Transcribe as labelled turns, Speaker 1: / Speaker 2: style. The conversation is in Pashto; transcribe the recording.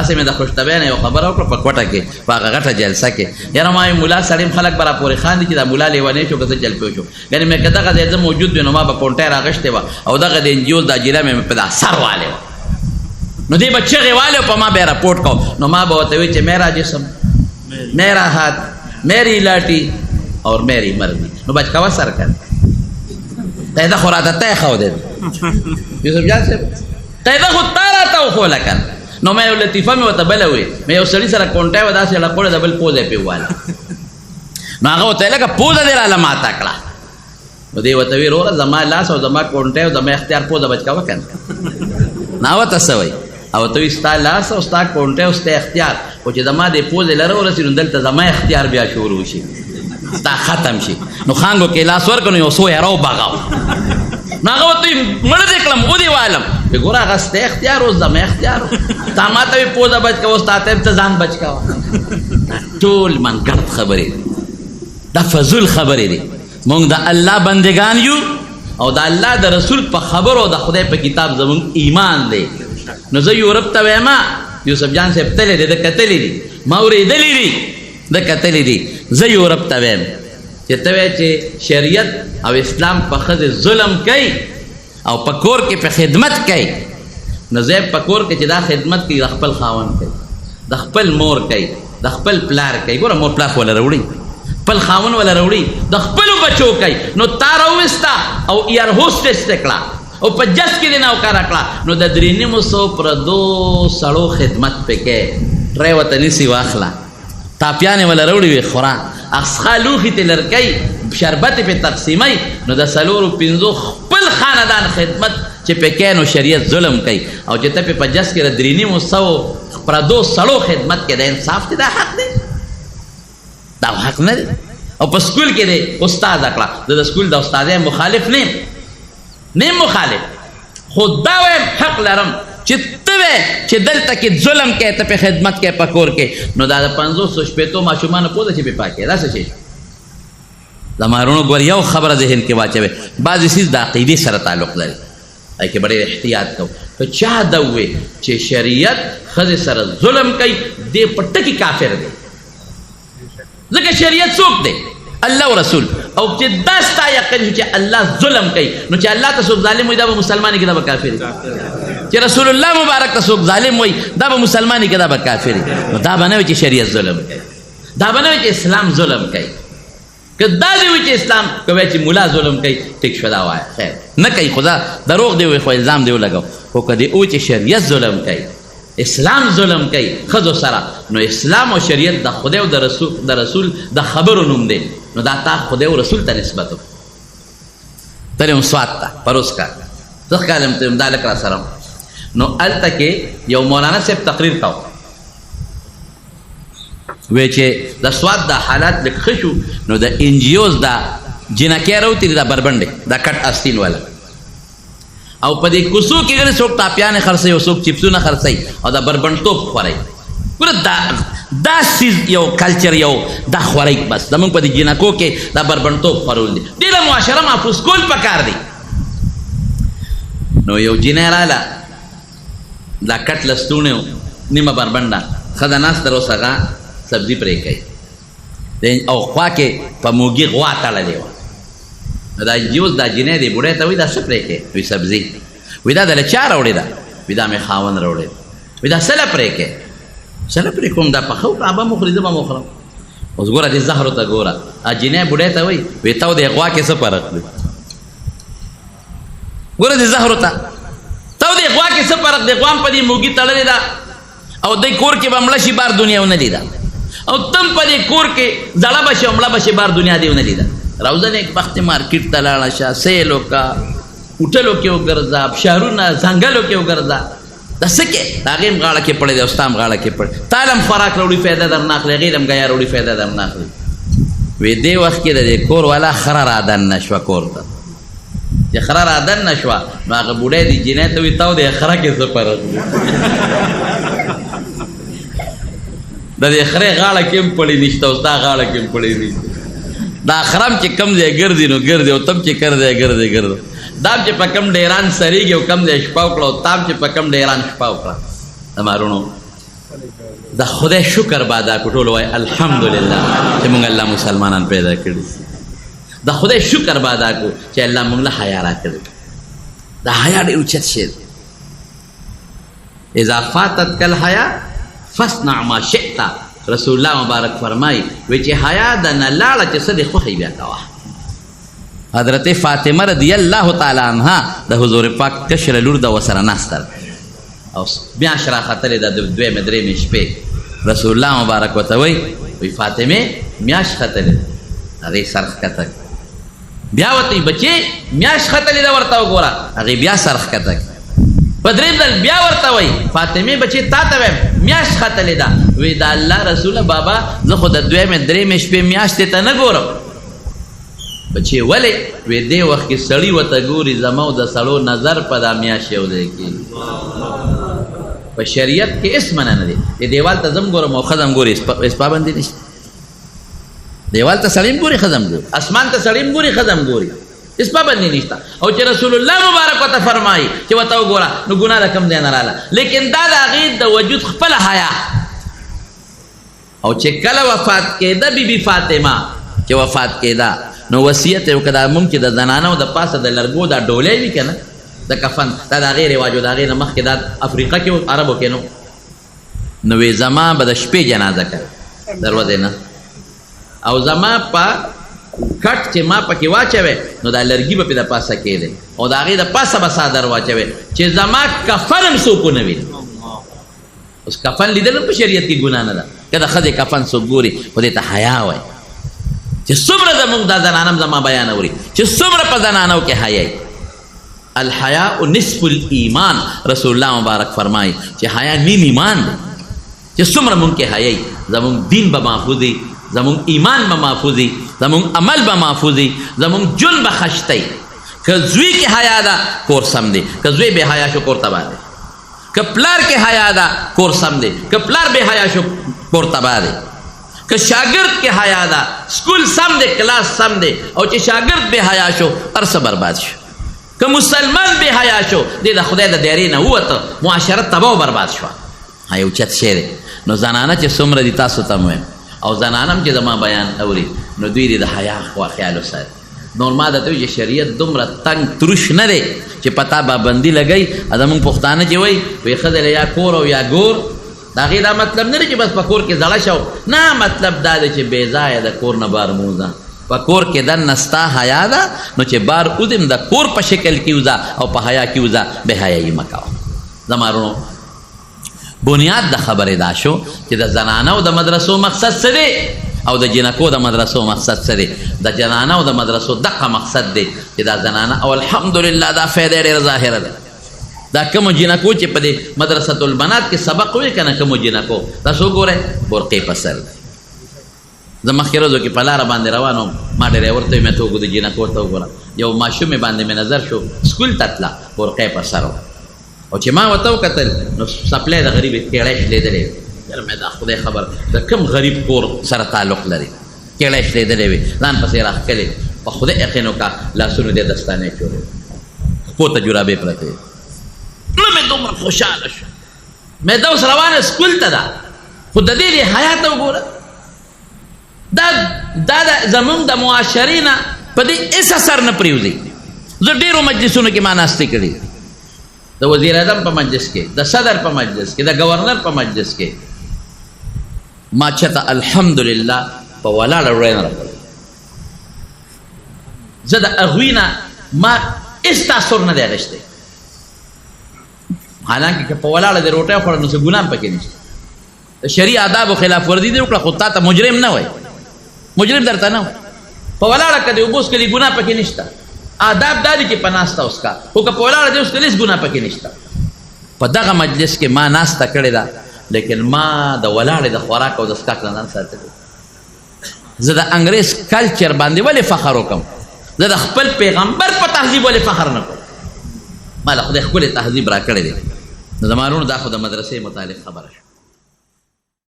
Speaker 1: اسې مې د خوشطبعانه یو خبره وکړه په کوټه کې په هغه غټه جلسه کې یاره ما ملا سړیم خلک به راپورې خاندي چې دا ملا لیونی شو که زه جلپې شو یعنې مې که دغه ځای زه موجود وي نو ما به کونټۍ راغښتې وه او دغه د انجیوز دا جیله مې په دا سر والی وه نو دی به چغې والی په ما به یې راپورټ کو نو ما به ورته وی چې میرا جسم میرا ہاتھ میری لاٹھی اور میری مرضی نو بچ کوه سر کړ قاعده خو راته تی ښه دی یوسف جان صاحب قاعده خو تا راته وښوله که نو ما یو لطیفه مې ورته بله وې مې یو سړي سره کونټۍ وه داسې لپوړې د بل پوزه یې پرې وواله نو هغه ورته لکه پوزه دې راله ماته کړه نو دی ورته وی وروره زما لاس او زما کونټۍ او زما اختیار پوزه بچ کوه که نه هغه ورته څه وایي او ته وی ستا لاس او ستا کونټۍ او ستا اختیار خو چې زما دې پوزې لره ورسي نو دلته زما اختیار بیا شروع شي ستا ختم شي نو خانګو کې لاس ورکړو نو یو څو یې راوبغاو نو هغه ورته وي مړه دې کړم ودې والم وی ګوره هغه ستا اختیار اوس زما اختیار تا ما ته وی پوزه بچ کوه ستا ته ته ځان بچ کوه ټول منګړت خبرې دي دا فضول خبرې دي مونږ د الله بندگان یو او د الله د رسول په خبرو د خدای په کتاب زمونږ ایمان دی نو زه یورپ ته وایم یوسف جان صاحب تللی دی د کتلی دي ما اورېدلی دي د کتلی دي زه یورپ ته وایم چې ته وایې چې شریعت او اسلام په ښځې ظلم کوي او په کور کې په خدمت کوي نو زه په کور کې چې دا خدمت کوي د خپل خاوند کوي د خپل مور کوي د خپل پلار کوي ګوره مور پلار خو وله راوړي خپل خاوند وله راوړي د خپلو بچو کوي نو تا راوویسته او ایئر هوسټس ته کړه او په جس کې دې نوکاره کړه نو د 350 پردو سړو خدمت پې کې ټری ورته نیسي واخله تاپیانې وله راوړي وي خورا اخسخا لوښي ته لرکوي شربت یې پې تقسیموي نو د 4 خپل خاندان خدمت چې پې کوي نو شریعت ظلم کوي او چې ته پې په جس کې د 350 پردو سړو خدمت کې د انصاف دی دا حق دی دا حق نه دی او په سکول کې دی استاد کړه د سکول د استادۍ مخالف نیم مخالف خو دا وایم حق لرم چې ته وې چې دلته کې ظلم کوې ته پې خدمت کوې په کور کې نو دا د 500 شپېتو ماشومانو پوزه چې پې پاکې دا څه شی د مارونو ګور یو خبره ذهن کې واچوي بعضې څیز د عقیدې سره تعلق لري هغې کې ډېر احتیاط کوو که چا دا ووې چې شریعت ښځې سره ظلم کوي دې په ټکي کافر دی ځکه شریعت څوک دی الله و رسول او چې دا ستا یقین شو چې الله ظلم کوي نو چې الله ته څوک ظالم وایي دا به مسلمان وي که دا به کافر وي چې رسول الله مبارک ته څوک ظالم وایي دا به مسلمان وي که دا به کافر وي نو دا به نه وي چې شریعت ظلم کوي دا به نه وي چې اسلام ظلم کوي که دا دې وي چې اسلام که وایي چې ملا ظلم کوي ټیک شو دا وایه خیر نه کوي خو دا دروغ دی وایي خو الزام دی ولګو خو که دې وایي چې شریعت ظلم کوي اسلام ظلم کوي ښځو سره نو اسلام او شریعت د خدای او د رسول د خبرو نوم دی نو دا تا خدای او رسول ته نسبت وکړو تلم سوات ته پروس کال زه ښکال یم دا لک را سره نو هلته کې یو مولانا صاحب تقریر کوو وی چې د سوات د حالات لږ ښه شو نو د انجیوز دا جنکۍ راوتلي دا بربنډې دا کټ استین والا او په دې کوڅو کې ګنې څوک ټاپیانې خرڅوي او څوک چپسونه خرڅوي او دا بربنډتوب خوروي ګوره دا سیز یو کلچر یو دا خوروي بس زمونږ په دې جنکو کې دا بربنډتوب خورول دي دې له معاشره محفوظ کول پکار دی نو یو جنۍ راله دا کټ لستوڼې و نیمه بربنډه ښځه ناسته اوس هغه سبزي پرې کوي او خوا کې په موږي غوا تړلې وه دا جوز دا جنۍ دی بوډۍ ته وایي دا څه پرې کوې وایي سبزي وایي دا دله چا راوړې ده وایي دا مې خاوند راوړې ده وایي دا څه له پرې کوې څه له پرې کوم دا پخه وکړه به مخوري زه به مخورم اوس ګوره دې زهرو ته ګوره جنۍ بوډۍ ته وایي وایي ته د غوا کې څه فرق دی ګوره دې زهرو ته ته د غوا کې څه فرق دی غوا هم په دې موږي تړلې ده او دی کور کې به مړه شي بار دنیا ونه لیده او تم په دې کور کې زړه به شي او مړه به شي بار دنیا دې ونه لیده راوځه نیک وخت مارکیټ ته لاړه شه سیل وکړه هوټلو کې وګرځه شهرونه ځنګلو کې وګرځه دا څه کې د هغې هم غاړه کې پړی دی او ستا هم غاړه کې پړی تا له هم خوراک راوړي فایده در نه اخلي هغې له هم ګیا راوړي فایده در نه اخلي وی دې وخت کې د دې کور والا خره رادن نه شوه کور ته چې خره رادن نه شوه نو هغه بوډۍ دې جنۍ ته وایي تا د خره کې څه فرق دی د دې خرې غاړه کې هم پړی نشته او ستا غاړه کې هم پړی نشته دا خرم چې کم ځای ګرځي نو ګرځي او تم چې کر ځای ګرځي ګرځي دام چې په کم ډیران سریږي او کم ځای شپه وکړه او تام چې په کم ډیران شپه وکړه د مارونو د خدای شکر به ادا کړو. ټول وایي الحمدلله چې موږ الله مسلمانان پیدا کړي. د خدای شکر به ادا کړو چې الله موږ له حیا راکړي. د حیا ډېر اوچت شی دی. اذا فاتتک الحیا فاصنع ما شئت. رسول الله مبارک فرمایي وایي چې حیا د نه لاړه چې څه دې خوښوي بیا کوه. حضرت فاطمه رضی الله تعالی عنها د حضور پاک کشره لور د ورسره ناسته او میاشت راختلې ده د دویمې درېیمې شپې. رسول الله مبارک ورته وایي فاطمې میاشت ختلې ده. هغې سر ښکته بیا ورته وایي بچې میاشت ختلې ده ورته وګوره. هغې بیا سر ښکته په درېیم ځل بیا ورته وایي فاطمې بچې تا ته وایم میاشت ختلې ده. وایي د الله رسوله بابا زه خو د دویمې درېیمې شپې میاشتې ته نه ګورم. بچې ولې؟ وی دې وخت کې سړي ورته ګوري زما او د سړو نظر په دا میاشت یو ځای کېږي. په شریعت کې هېڅ منع نه دی. دې دیوال ته زه هم ګورم او ښځه هم ګوري، هېڅ پابندي نشته. دیوال ته سړی هم ګوري ښځه هم ګوري، اسمان ته سړی هم ګوري ښځه هم ګوري، هېڅ پابندي نشته. او چې رسول الله مبارک ورته فرمایي چې ورته وګوره نو ګناه د کوم ځای نه راله. لیکن دا د هغې د وجود خپله حیا. او چې کله وفات کېده بیبي فاطمه چې وفات کېده نو وصیت یې وکړه مونږ چې د زنانو د پاسه د لرګو دا ډولۍ وي که نه د کفن دا د هغې رواج و. د هغې نه مخکې دا افریقا کې و عربو کې نو نو وی زما به د شپې جنازه کوي د ورځې نه. او زما په کټ چې ما پکې واچوي نو دا لرګي به پې د پاسه کېدی او د هغې د پاسه به څادر واچوي چې زما کفن هم څوک ونه ویني. اوس کفن لیدل په شریعت کې ګناه نه ده. که د ښځې کفن څوک ګوري خو دې ته حیا وایي چې څومره زموږ دا زنانم زما بیان اوري چې څومره په زنانو کې حیا. الحیاء نصف الایمان. رسول الله مبارک فرمایي چې حیا نیم ایمان دی. چې څومره مونږ کې حیا زموږ دین به محفوظ وي، زموږ ایمان به محفوظ وي، زموږ عمل به محفوظ وي، زموږ ژوند به ښایسته وي. که زوی کې حیا ده کور سم دی، که زوی بې حیا شو کور تباه دی. که پلار کې حیا ده کور سم دی، که پلار بې حیا شو کور تباه دی. که شاگرد کې حیا ده سکول سم دی، کلاس سم دی. او چې شاگرد بې حیا شو هر څه برباد شو. که مسلمان بې حیا شو دی د خدای د دایرې نه ووته، معاشرت تباه و برباد شوه. حیا اوچت شی دی. نو زنانه چې څومره دي تاسو ته وایم او زنانه هم چې زما بیان اوري نو دوی دې د حیا خوا خیال وساتي. نور ما درته وایي چې شریعت دومره تنګ تروش نه دی چې پتا پابندي لګوي. زموږ پښتانه چې وایي ښځې له یا کور او یا ګور د هغې دا مطلب نه دی چې بس په کور کې زړه شو. نه، مطلب دا دی چې بې ځایه د کور نه بار موځه. په کور کې دننه ستا حیا ده نو چې بار وځم د کور په شکل کې وځه او په حیا کې وځه، بې حیایي مه کوه. زما وروڼو بنیاد د خبرې دا شو چې د زنانو د مدرسو مقصد څه دی او د جنکو د مدرسو مقصد څه دی. د جنانو د مدرسو دغه مقصد دی چې دا زنانه او الحمدلله دا فایده ډېره ظاهره ده. دا کومو جنکو چې په دې مدرسة البنات کې سبق وایي که نه کومو جنکو تاسو وګورئ برقې په سر ده. زه مخکې ورځو کې په لاره باندې روان وم، ما ډریور ته ویې مې ته وګورې جنکو ته وګوره. یو ماشومې باندې مې نظر شو سکول ته تله برقې په سر وه او چې ما ورته وکتل نو سپلی د غریبې کیړی شلېدلی وي. یاره مې دا خدای خبر د کوم غریب کور سره تعلق لري. کیړی شلېدلی وي ځان پسې راښکلې په خدای یقین وکړه لاسونو دې دستانې چورې پورته جرابې پرتې وي. نو مې دومره خوشحاله شو. مې دا اوس روانه سکول ته ده خو د دې حیا ته وګوره. دا زموږ د معاشرې نه په دې هېڅ اثر نه پرېوځي. زه ډېرو مجلسونو کې ما ناستې کړي، د وزیر اعظم په مجلس کې، د صدر په مجلس کې، د گورنر په مجلس کې. ما چېته الحمدلله په ولاړه ډوډۍ نه راکړل. زه د هغوی نه ما هېڅ تاثر نه دی اخیستی. حالانکه که په ولاړه دې روټۍ وخوړه نو څه ګناه هم پکې نشته. د شرعي آدابو خلاف ورزي دې وکړه خو تا ته مجرم نه وایي، مجرم درته نه وایي. په ولاړه که دې اوبه وڅښلي ګناه پکې نشته. آداب دا دي چې په ناسته وڅښه، خو که په ولاړه دې وڅښلې هېڅ ګناه پکې نشته. په دغه مجلس کې ما ناسته کړې ده لیکن ما د ولاړې د خوراک او د څښاک نه ځان ساتلی. زه د انګریز کلچر باندې ولې فخر وکړم؟ زه د خپل پیغمبر په تهذیب ولې فخر نه کوم؟ ما له خدای ښکلی تهذیب را کړی دی. نو زما وروڼو دا خو د مدرسې متعلق خبره شوه.